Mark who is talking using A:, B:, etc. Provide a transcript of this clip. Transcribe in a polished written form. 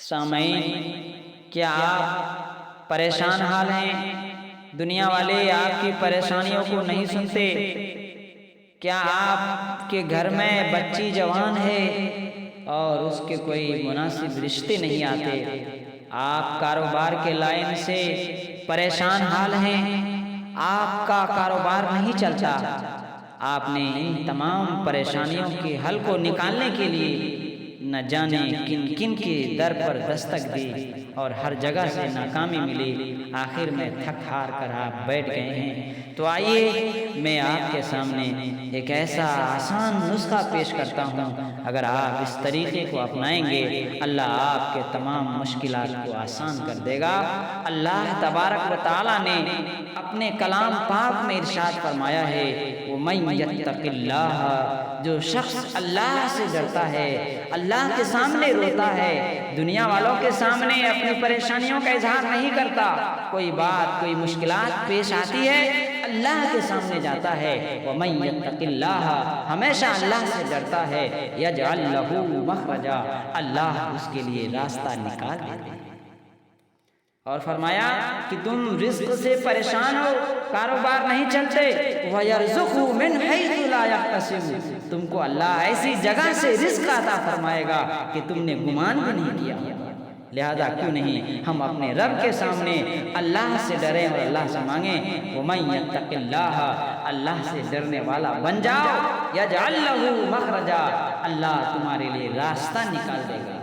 A: سامعین، کیا آپ پریشان حال ہیں؟ دنیا والے آپ کی پریشانیوں کو نہیں سنتے؟ کیا آپ کے گھر میں بچی جوان ہے اور اس کے کوئی مناسب رشتے نہیں آتے؟ آپ کاروبار کے لائن سے پریشان حال ہیں، آپ کا کاروبار نہیں چلتا۔ آپ نے ان تمام پریشانیوں کے حل کو نکالنے کے لیے نہ جانے کن کن کے در پر دستک دی اور ہر جگہ سے ناکامی ملی، آخر میں تھک ہار کر آپ بیٹھ گئے ہیں۔ تو آئیے میں آپ کے سامنے ایک ایسا آسان نسخہ پیش کرتا ہوں، اگر آپ اس طریقے کو اپنائیں گے اللہ آپ کے تمام مشکلات کو آسان کر دے گا۔ اللہ تبارک و تعالیٰ نے اپنے کلام پاک میں ارشاد فرمایا ہے، وَمَن يَتَّقِ اللَّهَ، جو شخص اللہ سے ڈرتا ہے، اللہ کے سامنے روتا ہے، دنیا والوں کے سامنے اپنی پریشانیوں کا اظہار نہیں کرتا، کوئی بات کوئی مشکلات پیش آتی ہے اللہ کے سامنے جاتا ہے، وَمَن يَتَّقِ اللَّهَ، ہمیشہ اللہ سے ڈرتا ہے، يَجْعَلْ لَهُ مَخْرَجًا، اللہ اس کے لیے راستہ نکال دیتے ہیں۔ اور فرمایا کہ تم رزق سے پریشان ہو، کاروبار نہیں چلتے، وَيَرْزُقْهُ مِنْ حَيْثُ لَا يَحْتَسِبُ، تم کو اللہ ایسی جگہ سے رزق عطا فرمائے گا کہ تم نے گمان بھی نہیں کیا۔ لہذا کیوں نہیں ہم اپنے رب کے سامنے اللہ سے ڈریں اور اللہ سے مانگیں، وَمَن يَتَّقِ اللَّهَ، اللہ سے ڈرنے والا بن جاؤ، يَجْعَلْ لَهُ مَخْرَجًا، اللہ تمہارے لیے راستہ نکال دے گا۔